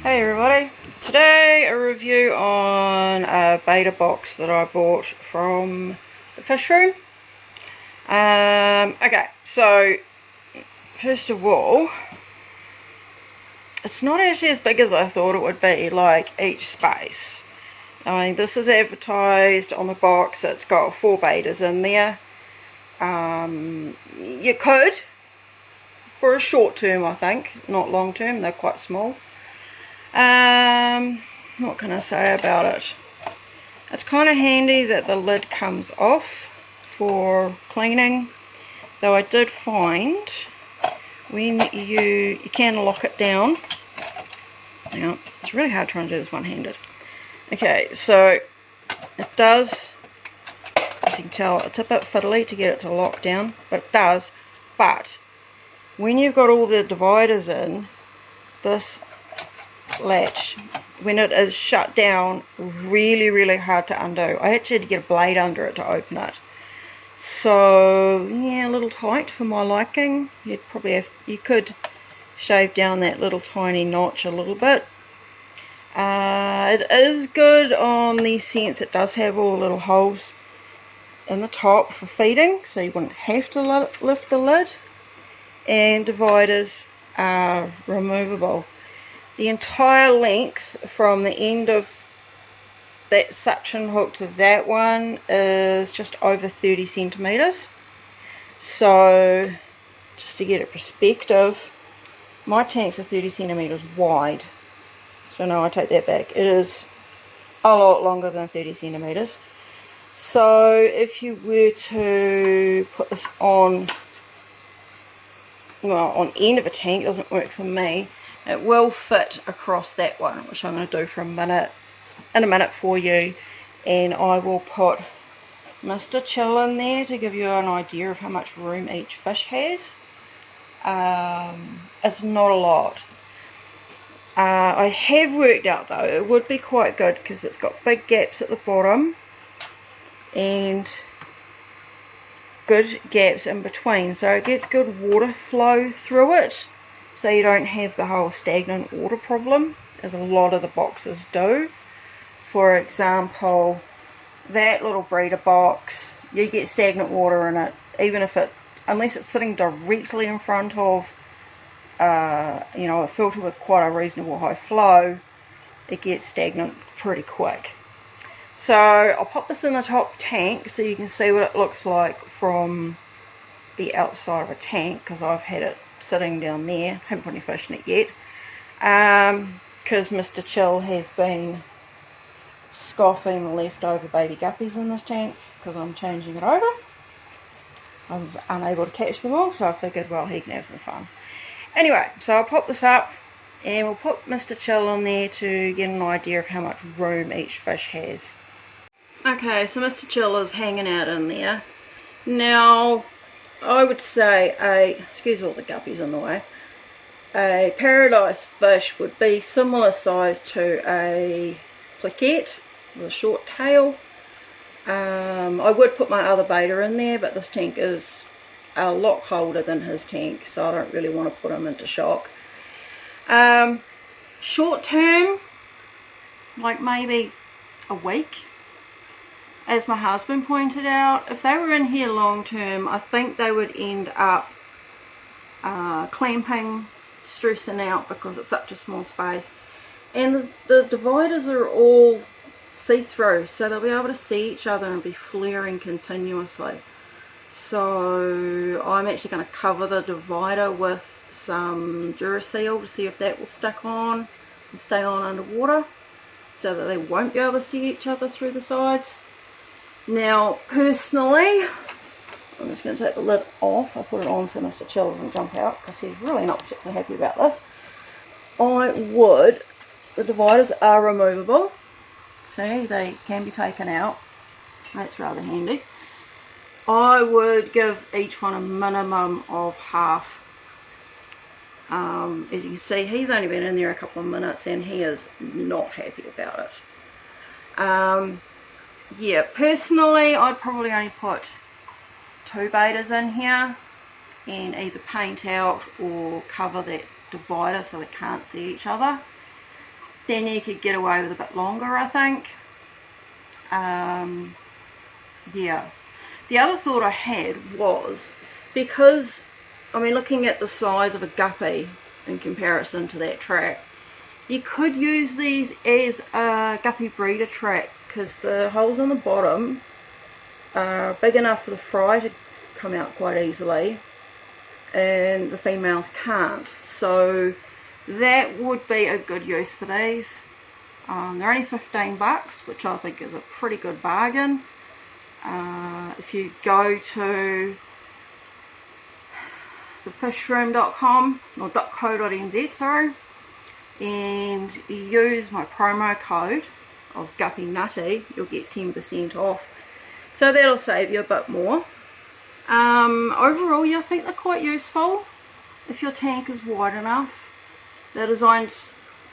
Hey everybody, today a review on a Betta box that I bought from the fish room. Okay, so first of all, it's not actually as big as I thought it would be, like each space. I mean, this is advertised on the box, it's got 4 Bettas in there. You could, for a short term I think, not long term, they're quite small. What can I say about it? It's kind of handy that the lid comes off for cleaning, though I did find when you can lock it down. Now it's really hard trying to do this one-handed. Okay, so it does, as you can tell, it's a bit fiddly to get it to lock down, but it does. But when you've got all the dividers in, this latch, when it is shut down, really hard to undo. I actually had to get a blade under it to open it. So yeah, a little tight for my liking. You could shave down that little tiny notch a little bit. It is good on the sense it does have all the little holes in the top for feeding, so you wouldn't have to lift the lid. And dividers are removable. The entire length from the end of that suction hook to that one is just over 30 centimeters. So just to get a perspective, my tanks are 30 centimeters wide. So no, I take that back. It is a lot longer than 30 centimeters. So if you were to put this on, well, on end of a tank, it doesn't work for me. It will fit across that one, which I'm going to do for in a minute for you. And I will put Mr. Chill in there to give you an idea of how much room each fish has. It's not a lot. I have worked out though, it would be quite good because it's got big gaps at the bottom and good gaps in between. So it gets good water flow through it. So you don't have the whole stagnant water problem, as a lot of the boxes do. For example, that little breeder box, you get stagnant water in it, even if unless it's sitting directly in front of, a filter with quite a reasonable high flow, it gets stagnant pretty quick. So I'll pop this in the top tank so you can see what it looks like from the outside of a tank, because I've had it sitting down there, haven't put any fish in it yet, because Mr. Chill has been scoffing the leftover baby guppies in this tank because I'm changing it over. I was unable to catch them all, so I figured, well, he can have some fun. Anyway, so I'll pop this up and we'll put Mr. Chill on there to get an idea of how much room each fish has. Okay, so Mr. Chill is hanging out in there. Now, I would say excuse all the guppies in the way, a paradise fish would be similar size to a plaquette with a short tail. I would put my other Betta in there, but this tank is a lot colder than his tank, so I don't really want to put him into shock. Short term, like maybe a week. As my husband pointed out, if they were in here long term, I think they would end up clamping, stressing out because it's such a small space. And the dividers are all see-through, so they'll be able to see each other and be flaring continuously. So I'm actually going to cover the divider with some Duraseal to see if that will stick on and stay on underwater, so that they won't be able to see each other through the sides. Now, personally, I'm just going to take the lid off. I put it on so Mr. Chill doesn't jump out because he's really not particularly happy about this. The dividers are removable. See, they can be taken out. That's rather handy. I would give each one a minimum of half. As you can see, he's only been in there a couple of minutes and he is not happy about it. Yeah, personally, I'd probably only put 2 Bettas in here and either paint out or cover that divider so they can't see each other. then you could get away with a bit longer, I think. Yeah. The other thought I had was, because, I mean, looking at the size of a guppy in comparison to that trap, you could use these as a guppy breeder trap, because the holes on the bottom are big enough for the fry to come out quite easily, and the females can't. So that would be a good use for these. They're only $15, which I think is a pretty good bargain. If you go to thefishroom.com or .co.nz, sorry, and you use my promo code of Guppy Nutty, you'll get 10% off. So that'll save you a bit more. Overall, yeah, I think they're quite useful if your tank is wide enough. They're designed,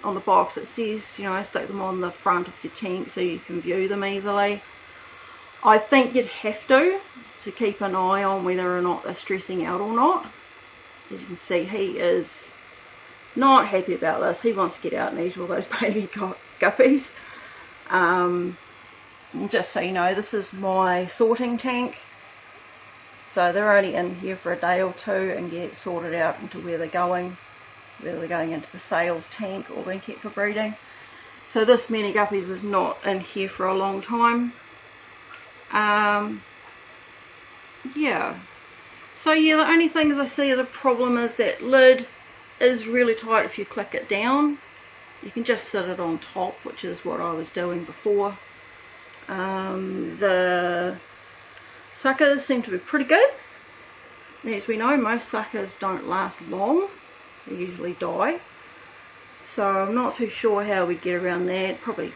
on the box it says, you know, stick them on the front of your tank so you can view them easily. I think you'd have to keep an eye on whether or not they're stressing out or not. As you can see, he is not happy about this. He wants to get out and eat all those baby guppies. Just so you know, this is my sorting tank. So they're only in here for a day or two and get sorted out into where they're going. Whether they're going into the sales tank or being kept for breeding. So this many guppies is not in here for a long time. Yeah. So yeah, the only things I see as a problem is that lid is really tight if you click it down. You can just sit it on top, which is what I was doing before. The suckers seem to be pretty good. As we know, most suckers don't last long. They usually die. So I'm not too sure how we get around that. Probably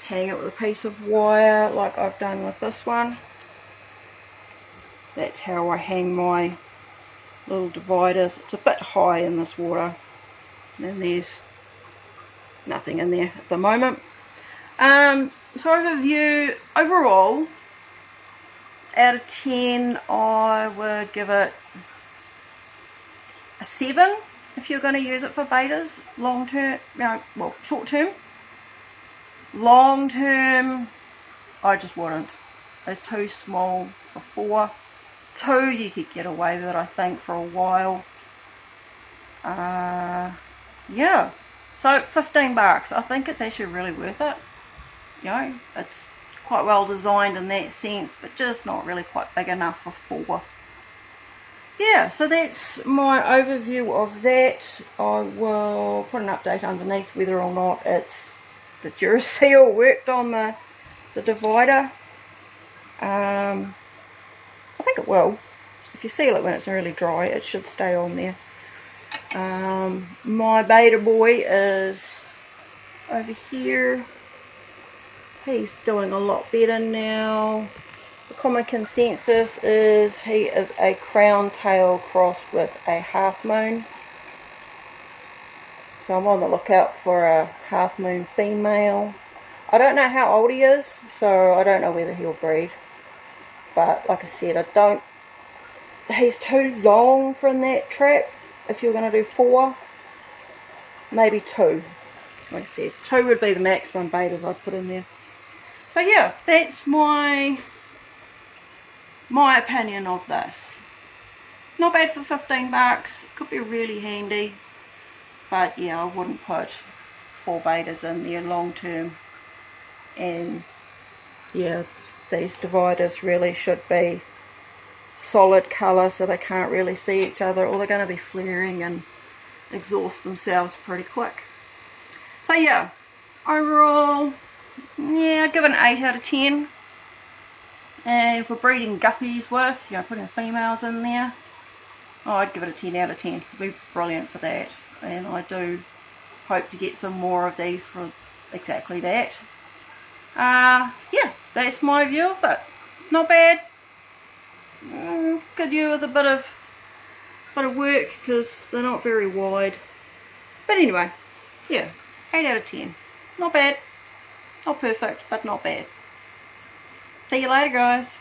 hang it with a piece of wire like I've done with this one. That's how I hang my little dividers. It's a bit high in this water, and there's nothing in there at the moment. So overview, overall, out of 10 I would give it a 7 if you're going to use it for betas long term, well, short term. Long term, I just wouldn't. It's too small for 4. 2 you could get away with it, I think, for a while. Yeah, so $15. I think it's actually really worth it. You know, it's quite well designed in that sense, but just not really quite big enough for 4. Yeah, so that's my overview of that. I will put an update underneath whether or not it's the Duracell worked on the divider. I think it will. If you seal it when it's really dry, it should stay on there. My beta boy is over here. He's doing a lot better now. The common consensus is he is a crown tail crossed with a half moon. So I'm on the lookout for a half moon female. I don't know how old he is, so I don't know whether he'll breed. But like I said, he's too long from that trap. If you're going to do 4, maybe 2. Like I said, 2 would be the maximum betas I'd put in there. So yeah, that's my opinion of this. Not bad for $15. Could be really handy. But yeah, I wouldn't put 4 betas in there long term. And yeah, these dividers really should be solid colour so they can't really see each other, or they're going to be flaring and exhaust themselves pretty quick. So yeah, overall, yeah, I'd give it an 8 out of 10. And for breeding guppies with, you know, putting females in there, oh, I'd give it a 10 out of 10. It'd be brilliant for that. And I do hope to get some more of these for exactly that. Yeah, that's my view of it. Not bad. Could do with a bit of work because they're not very wide. But anyway, yeah, 8 out of 10. Not bad. Not perfect, but not bad. See you later, guys.